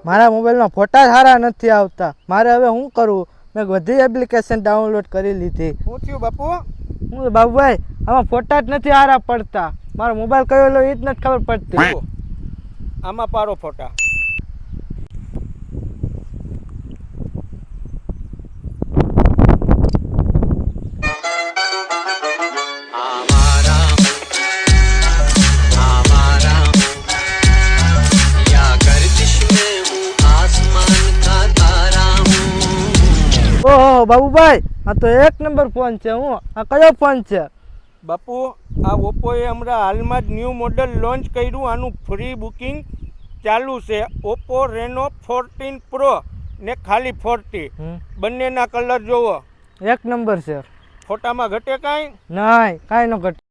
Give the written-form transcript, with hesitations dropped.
મારા મોબાઈલમાં ફોટા સારા નથી આવતા. મારે હવે શું કરવું? મેં બધી એપ્લિકેશન ડાઉનલોડ કરી લીધી. શું થયું બાપુ? હું બાબુભાઈ આમાં ફોટા જ નથી સારા પડતા. મારો મોબાઈલ કયો લો એ જ નથી ખબર પડતી. આમાં પારો ફોટા. ઓહો બાબુભાઈ, આ તો એક નંબર ફોન છે. આ કયો ફોન છે? બાપુ આ ઓપ્પોએ હમણાં હાલમાં જ ન્યૂ મોડલ લોન્ચ કર્યું. આનું ફ્રી બુકિંગ ચાલુ છે. ઓપ્પો રેનો 14 પ્રો ને ખાલી 40 બંનેના કલર જોવો. એક નંબર છે. ફોટામાં ઘટે કાંઈ? નહીં, કાંઈ ન ઘટે.